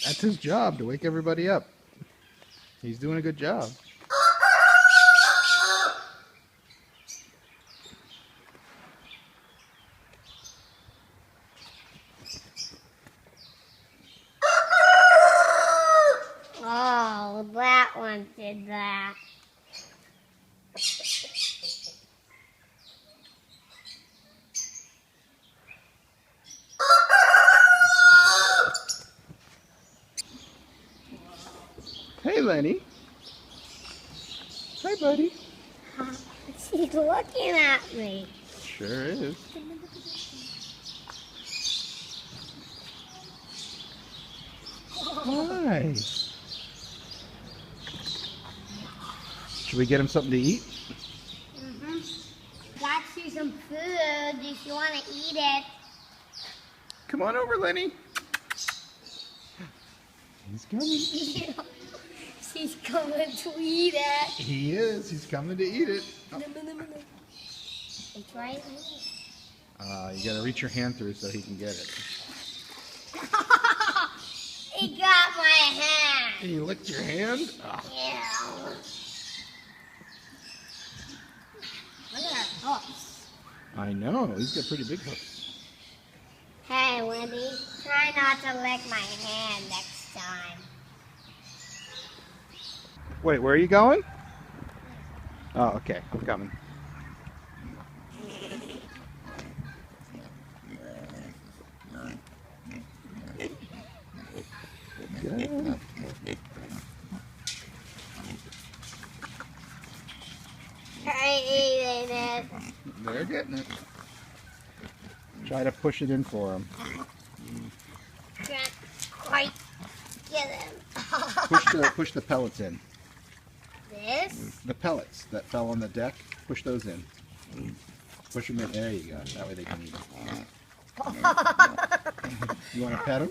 That's his job, to wake everybody up. He's doing a good job. Oh, that one did that. Hey, Lenny. Hi, buddy. She's looking at me. Sure is. Hi. Should we get him something to eat? Got you some food if you want to eat it. Come on over, Lenny. He's coming. She's coming to eat it. He is. He's coming to eat it. Oh. It's right here. You gotta reach your hand through so he can get it. He got my hand. He licked your hand? Oh. Yeah. Look at her hooves. I know. He's got pretty big hooks. Hey, Wendy, try not to lick my hand next time. Wait, where are you going? Oh, okay. I'm coming. Good. Try eating it. They're getting it. Try to push it in for him. Can't quite get him. Push the pellets in. This? The pellets that fell on the deck, push those in. Push them in. There you go. That way they can eat it. You want to pet him?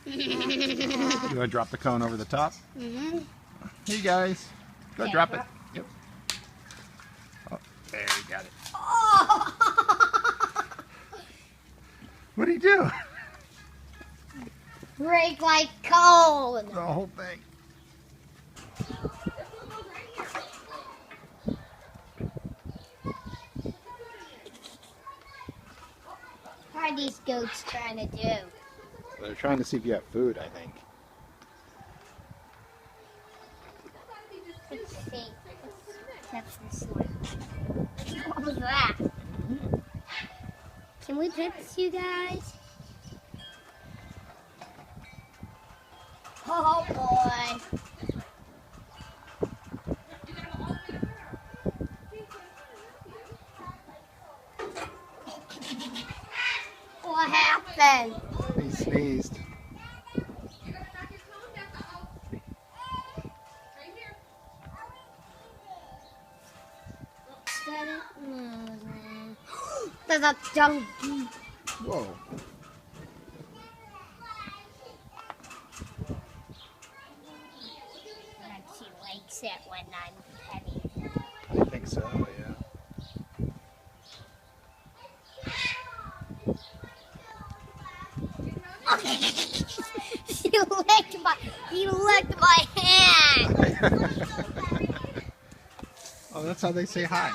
You want to drop the cone over the top? Mm-hmm. Hey guys, go Yeah, drop it. Yep. Oh, there you got it. Oh! What do you do? Break like cold. The whole thing. What are these goats trying to do? They're trying to see if you have food, I think. Let's see. Let's touch this one. What was that? Can we pet you guys? Oh boy. What happened? He sneezed. There's a donkey. Whoa. And she likes it when I'm petting her. I think so, yeah. He licked my hand. Oh, that's how they say hi.